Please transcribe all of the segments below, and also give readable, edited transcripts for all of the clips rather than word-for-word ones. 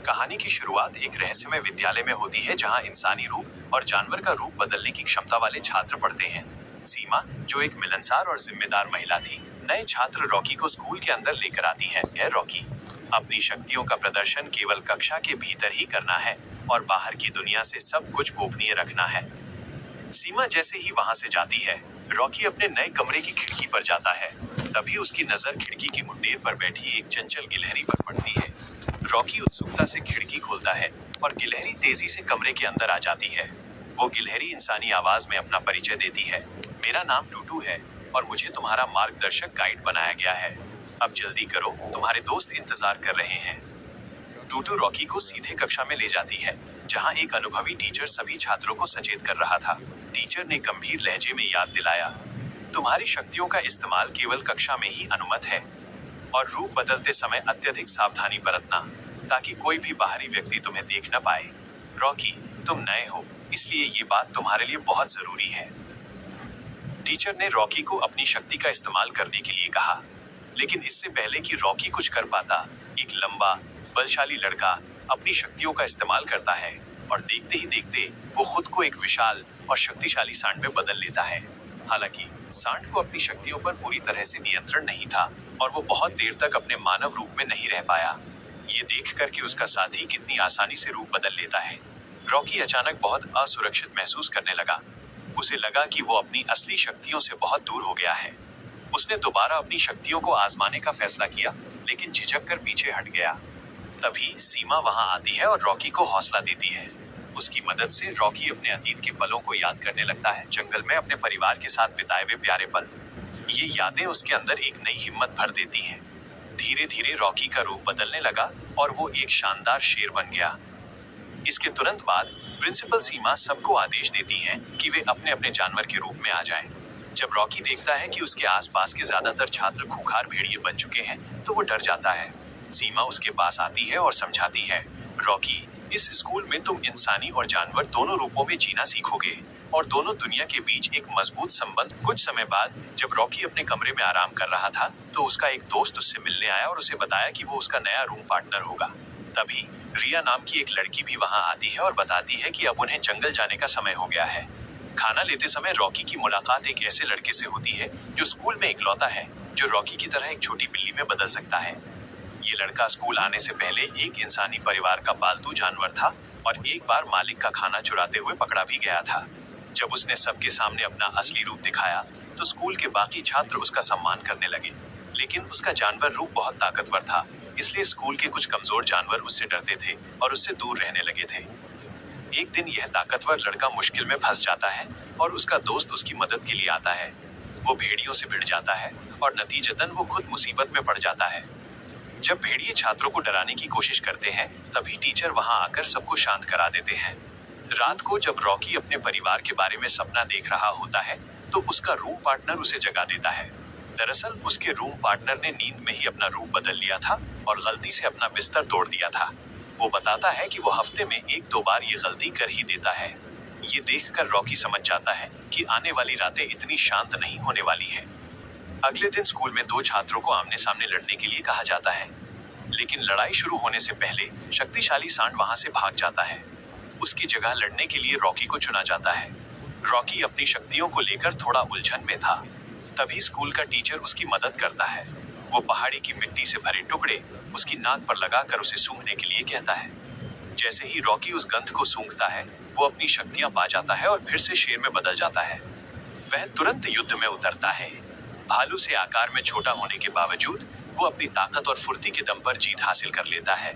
कहानी की शुरुआत एक रहस्यमय विद्यालय में होती है जहां इंसानी रूप और जानवर का रूप बदलने की क्षमता वाले छात्र पढ़ते हैं। सीमा, जो एक मिलनसार और जिम्मेदार महिला थी, नए छात्र रॉकी को स्कूल के अंदर लेकर आती है। रॉकी, अपनी शक्तियों का प्रदर्शन केवल कक्षा के भीतर ही करना है और बाहर की दुनिया से सब कुछ गोपनीय रखना है। सीमा जैसे ही वहां से जाती है, रॉकी अपने नए कमरे की खिड़की पर जाता है। तभी उसकी नजर खिड़की की मुंडेर पर बैठी एक चंचल गिलहरी पर पड़ती है। रॉकी उत्सुकता से खिड़की खोलता है और गिलहरी तेजी से कमरे के अंदर आ जाती है। वो गिलहरी इंसानी आवाज में अपना परिचय देती है। मेरा नाम टूटू है और मुझे तुम्हारा मार्गदर्शक गाइड बनाया गया है। अब जल्दी करो, तुम्हारे दोस्त इंतजार कर रहे हैं। टूटू रॉकी को सीधे कक्षा में ले जाती है, जहां एक अनुभवी टीचर सभी छात्रों को सचेत कर रहा था। टीचर ने गंभीर लहजे में याद दिलाया, तुम्हारी शक्तियों का इस्तेमाल केवल कक्षा में ही अनुमत है और रूप बदलते समय अत्यधिक सावधानी बरतना, ताकि कोई भी बाहरी व्यक्ति तुम्हें देख न पाए। रॉकी, तुम नए हो, इसलिए ये बात तुम्हारे लिए बहुत जरूरी है। टीचर ने रॉकी को अपनी शक्ति का इस्तेमाल करने के लिए कहा, लेकिन इससे पहले कि रॉकी कुछ कर पाता, एक लंबा, बलशाली लड़का अपनी शक्तियों का इस्तेमाल करता है और देखते ही देखते वो खुद को एक विशाल और शक्तिशाली सांड में बदल लेता है। हालांकि सांड को अपनी शक्तियों पर पूरी तरह से नियंत्रण नहीं था और वो बहुत देर तक अपने मानव रूप में नहीं रह पाया। ये देखकर कि उसका साथी कितनी आसानी से रूप बदल लेता है, रॉकी अचानक बहुत असुरक्षित महसूस करने लगा। उसे लगा कि वो अपनी असली शक्तियों से बहुत दूर हो गया है। उसने दोबारा अपनी शक्तियों को आजमाने का फैसला किया, लेकिन झिझक कर पीछे हट गया। तभी सीमा वहां आती है और रॉकी को हौसला देती है। उसकी मदद से रॉकी अपने अतीत के पलों को याद करने लगता है, जंगल में अपने परिवार के साथ बिताए हुए प्यारे पल। ये यादें उसके अंदर एक नई हिम्मत भर देती हैं। धीरे धीरे रॉकी का रूप बदलने लगा और वो एक शानदार शेर बन गया। इसके तुरंत बाद प्रिंसिपल सीमा सबको आदेश देती हैं कि वे अपने अपने जानवर के रूप में आ जाएं। जब रॉकी देखता है कि उसके आसपास के ज्यादातर छात्र खूंखार भेड़िए बन चुके हैं, तो वो डर जाता है। सीमा उसके पास आती है और समझाती है, रॉकी, इस स्कूल में तुम इंसानी और जानवर दोनों रूपों में जीना सीखोगे और दोनों दुनिया के बीच एक मजबूत संबंध। कुछ समय बाद जब रॉकी अपने कमरे में आराम कर रहा था, तो उसका एक दोस्त उससे मिलने आया और उसे बताया कि वो उसका नया रूम पार्टनर होगा। तभी रिया नाम की एक लड़की भी वहां आती है और बताती है कि अब उन्हें जंगल जाने का समय हो गया है। खाना लेते समय रॉकी की मुलाकात एक ऐसे लड़के से होती है जो स्कूल में इकलौता है जो रॉकी की तरह एक छोटी बिल्ली में बदल सकता है। ये लड़का स्कूल आने से पहले एक इंसानी परिवार का पालतू जानवर था और एक बार मालिक का खाना चुराते हुए पकड़ा भी गया था। जब उसने सबके सामने अपना असली रूप दिखाया, तो स्कूल के बाकी छात्र उसका सम्मान करने लगे, लेकिन उसका जानवर रूप बहुत ताकतवर था, इसलिए स्कूल के कुछ कमजोर जानवर उससे डरते थे और उससे दूर रहने लगे थे। एक दिन यह ताकतवर लड़का मुश्किल में फंस जाता है और उसका दोस्त उसकी मदद के लिए आता है। वो भेड़ियों से भिड़ जाता है और नतीजतन वो खुद मुसीबत में पड़ जाता है। जब भेड़िए छात्रों को डराने की कोशिश करते हैं, तभी टीचर वहां आकर सबको शांत करा देते हैं। रात को जब रॉकी अपने परिवार के बारे में सपना देख रहा होता है, तो उसका रूम पार्टनर उसे जगा देता है। दरअसल उसके रूम पार्टनर ने नींद में ही अपना रूप बदल लिया था और गलती से अपना बिस्तर तोड़ दिया था। वो बताता है कि वो हफ्ते में 1-2 बार ये गलती कर ही देता है। ये देखकर रॉकी समझ जाता है कि आने वाली रातें इतनी शांत नहीं होने वाली हैं। अगले दिन स्कूल में 2 छात्रों को आमने सामने लड़ने के लिए कहा जाता है, लेकिन लड़ाई शुरू होने से पहले शक्तिशाली सांड वहां से भाग जाता है। उसकी जगह लड़ने के लिए रॉकी को चुना जाता है। रॉकी अपनी शक्तियों को लेकर थोड़ा उलझन में था। तभी स्कूल का टीचर उसकी मदद करता है। वो पहाड़ी की मिट्टी से भरे टुकड़े उसकी नाक पर लगाकर उसे सूंघने के लिए कहता है। जैसे ही रॉकी उस गंध को सूंघता है, वो अपनी शक्तियां पा जाता है और फिर से शेर में बदल जाता है। वह तुरंत युद्ध में उतरता है। भालू से आकार में छोटा होने के बावजूद वो अपनी ताकत और फुर्ती के दम पर जीत हासिल कर लेता है।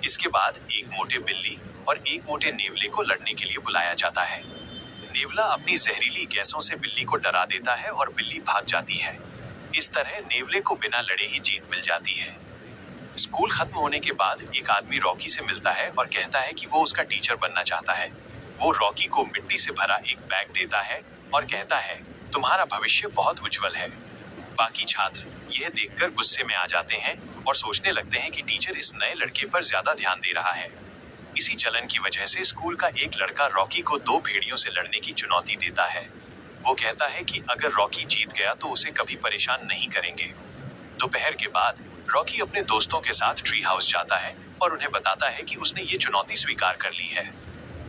इसके बाद एक मोटे बिल्ली और एक मोटे नेवले को लड़ने के लिए बुलाया जाता है। नेवला अपनी जहरीली गैसों से बिल्ली को डरा देता है और बिल्ली भाग जाती है। इस तरह नेवले को बिना लड़े ही जीत मिल जाती है। स्कूल खत्म होने के बाद एक आदमी रॉकी से मिलता है और कहता है कि वो उसका टीचर बनना चाहता है। वो रॉकी को मिट्टी से भरा एक बैग देता है और कहता है, तुम्हारा भविष्य बहुत उज्जवल है। बाकी छात्र यह देखकर गुस्से में आ जाते हैं और सोचने लगते हैं कि टीचर इस नए लड़के पर ज्यादा ध्यान दे रहा है। इसी चलन की वजह से स्कूल का एक लड़का रॉकी को 2 भेड़ियों से लड़ने की चुनौती देता है। वो कहता है कि अगर रॉकी जीत गया तो उसे कभी परेशान नहीं करेंगे। दोपहर के बाद रॉकी अपने दोस्तों के साथ ट्री हाउस जाता है और उन्हें बताता है कि उसने ये चुनौती स्वीकार कर ली है।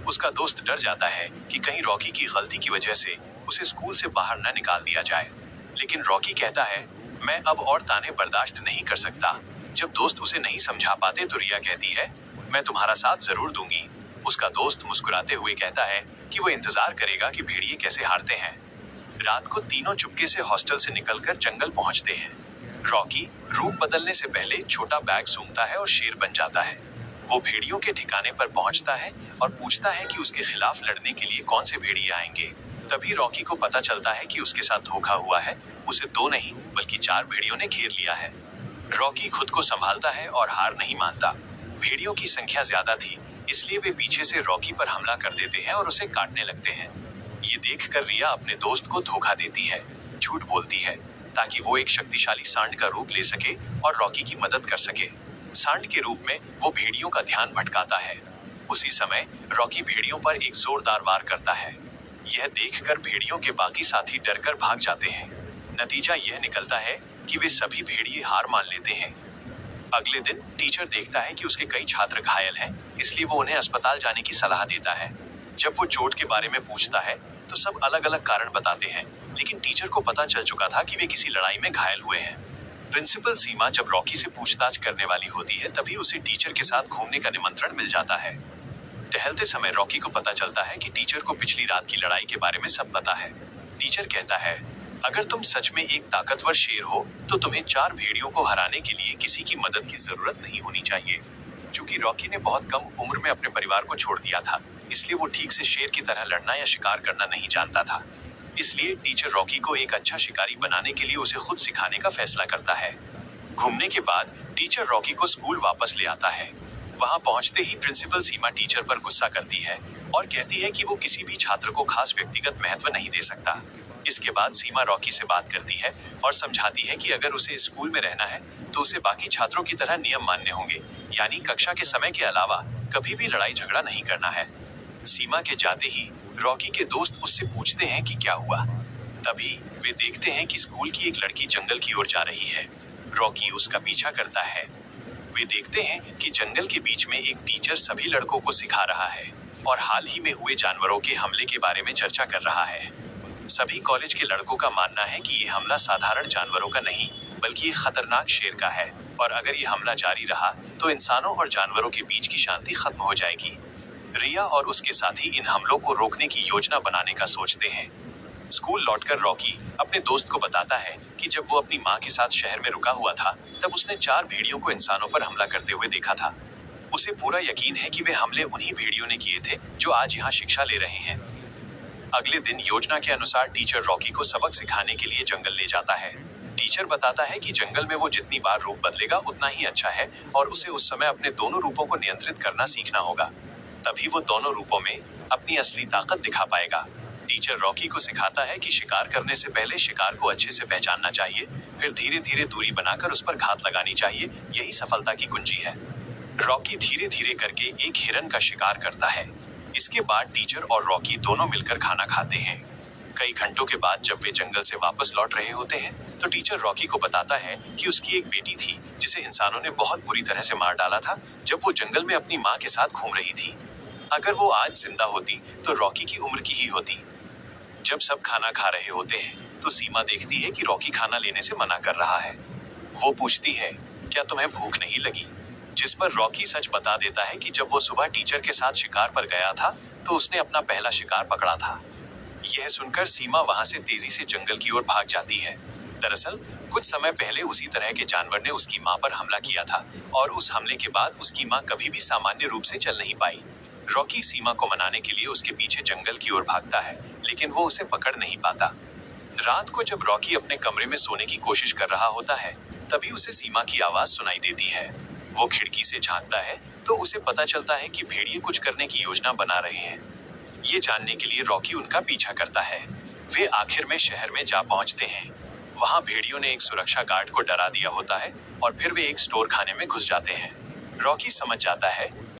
उसका दोस्त डर जाता है कि कहीं रॉकी की गलती की वजह से उसे स्कूल से बाहर न निकाल दिया जाए, लेकिन रॉकी कहता है, मैं अब और ताने बर्दाश्त नहीं कर सकता। जब दोस्त उसे नहीं समझा पाते तो रिया कहती है, मैं तुम्हारा साथ जरूर दूंगी। उसका दोस्त मुस्कुराते हुए कहता है कि वो इंतजार करेगा कि भेड़िए कैसे हारते हैं। रात को तीनों चुपके से हॉस्टल से निकलकर जंगल पहुंचते हैं। रॉकी रूप बदलने से पहले छोटा बैग सूंघता है और शेर बन जाता है। वो भेड़ियों के ठिकाने पर पहुंचता है और पूछता है कि उसके खिलाफ लड़ने के लिए कौन से भेड़िए आएंगे। तभी रॉकी को पता चलता है कि उसके साथ धोखा हुआ है। उसे 2 नहीं बल्कि 4 भेड़ियों ने घेर लिया है। रॉकी खुद को संभालता है और हार नहीं मानता। भेड़ियों की संख्या ज्यादा थी, इसलिए वे पीछे से रॉकी पर हमला कर देते हैं और उसे काटने लगते हैं। ये देखकर रिया अपने दोस्त को धोखा देती है, झूठ बोलती है ताकि वो एक शक्तिशाली सांड का रूप ले सके और रॉकी की मदद कर सके। सांड के रूप में वो भेड़ियों का ध्यान भटकाता है। उसी समय रॉकी भेड़ियों पर एक जोरदार वार करता है। यह देखकर भेड़ियों के बाकी साथी डरकर भाग जाते हैं। नतीजा यह निकलता है कि वे सभी भेड़िए हार मान लेते हैं। अगले दिन टीचर देखता है कि उसके कई छात्र घायल हैं, इसलिए वो उन्हें अस्पताल जाने की सलाह देता है। जब वो चोट के बारे में पूछता है तो सब अलग अलग कारण बताते हैं, लेकिन टीचर को पता चल चुका था कि वे किसी लड़ाई में घायल हुए हैं। प्रिंसिपल सीमा जब रॉकी से पूछताछ करने वाली होती है तभी उसे टीचर के साथ घूमने का निमंत्रण मिल जाता है। टहलते समय रॉकी को पता चलता है कि टीचर को पिछली रात की लड़ाई के बारे में सब पता है। टीचर कहता है, अगर तुम सच में एक ताकतवर शेर हो तो तुम्हें 4 भेड़ियों को हराने के लिए किसी की मदद की जरूरत नहीं होनी चाहिए। चूंकि रॉकी ने बहुत कम उम्र में अपने परिवार को छोड़ दिया था, इसलिए वो ठीक से शेर की तरह लड़ना या शिकार करना नहीं जानता था। इसलिए टीचर रॉकी को एक अच्छा शिकारी बनाने के लिए उसे खुद सिखाने का फैसला करता है। घूमने के बाद टीचर रॉकी को स्कूल वापस ले आता है। वहां पहुंचते ही प्रिंसिपल सीमा टीचर पर गुस्सा करती है और कहती है कि वो किसी भी छात्र को खास व्यक्तिगत महत्व नहीं दे सकता। इसके बाद सीमा रॉकी से बात करती है और समझाती है कि अगर उसे स्कूल में रहना है तो उसे बाकी छात्रों की तरह नियम मानने होंगे, यानी कक्षा के समय के अलावा कभी भी लड़ाई झगड़ा नहीं करना है। सीमा के जाते ही रॉकी के दोस्त उससे पूछते हैं कि क्या हुआ। तभी वे देखते हैं कि स्कूल की एक लड़की जंगल की ओर जा रही है। रॉकी उसका पीछा करता है। वे देखते हैं कि जंगल के बीच में एक टीचर सभी लड़कों को सिखा रहा है और हाल ही में हुए जानवरों के हमले के बारे में चर्चा कर रहा है। सभी कॉलेज के लड़कों का मानना है कि ये हमला साधारण जानवरों का नहीं बल्कि एक खतरनाक शेर का है और अगर ये हमला जारी रहा तो इंसानों और जानवरों के बीच की शांति खत्म हो जाएगी। रिया और उसके साथी इन हमलों को रोकने की योजना बनाने का सोचते हैं। स्कूल लौटकर रॉकी अपने दोस्त को बताता है कि जब वो अपनी माँ के साथ शहर में रुका हुआ था तब उसने 4 भेड़ियों को इंसानों पर हमला करते हुए देखा था। उसे पूरा यकीन है कि वे हमले उन्हीं भेड़ियों ने किए थे जो आज यहाँ शिक्षा ले रहे हैं। अगले दिन योजना के अनुसार टीचर रॉकी को सबक सिखाने के लिए जंगल ले जाता है। टीचर बताता है कि जंगल में वो जितनी बार रूप बदलेगा उतना ही अच्छा है और उसे उस समय अपने दोनों रूपों को नियंत्रित करना सीखना होगा। तभी वो दोनों रूपों में अपनी असली ताकत दिखा पाएगा। टीचर रॉकी को सिखाता है कि शिकार करने से पहले शिकार को अच्छे से पहचानना चाहिए, फिर धीरे धीरे दूरी बनाकर उस पर घात लगानी चाहिए। यही सफलता की कुंजी है। रॉकी धीरे धीरे करके एक हिरन का शिकार करता है। इसके बाद टीचर और रॉकी दोनों मिलकर खाना खाते हैं। कई घंटों के बाद जब वे जंगल से वापस लौट रहे होते हैं तो टीचर रॉकी को बताता है कि उसकी एक बेटी थी जिसे इंसानों ने बहुत बुरी तरह से मार डाला था जब वो जंगल में अपनी माँ के साथ घूम रही थी। अगर वो आज जिंदा होती तो रॉकी की उम्र की ही होती। जब सब खाना खा रहे होते हैं तो सीमा देखती है कि रॉकी खाना लेने से मना कर रहा है। वो पूछती है, क्या तुम्हें भूख नहीं लगी? जिस पर रॉकी सच बता देता है कि जब वो सुबह टीचर के साथ शिकार पर गया था तो उसने अपना पहला शिकार पकड़ा था। यह सुनकर सीमा वहां से तेजी से जंगल की ओर भाग जाती है। दरअसल कुछ समय पहले उसी तरह के जानवर ने उसकी माँ पर हमला किया था और उस हमले के बाद उसकी माँ कभी भी सामान्य रूप से चल नहीं पाई। रॉकी सीमा को मनाने के लिए उसके पीछे जंगल की ओर भागता है, लेकिन वो उसे पकड़ नहीं पाता। रात को जब रॉकी अपने कमरे में सोने की कोशिश कर रहा होता है तभी उसे सीमा की आवाज सुनाई देती है। वो खिड़की से झांकता है तो उसे पता चलता है कि भेड़िए कुछ करने की योजना बना रहे हैं। ये जानने के लिए रॉकी उनका पीछा करता है। वे आखिर में शहर में जा पहुंचते हैं। वहां भेड़ियों ने एक सुरक्षा गार्ड को डरा दिया होता है और फिर वे एक स्टोर खाने में घुस जाते हैं। रॉकी समझ जाता है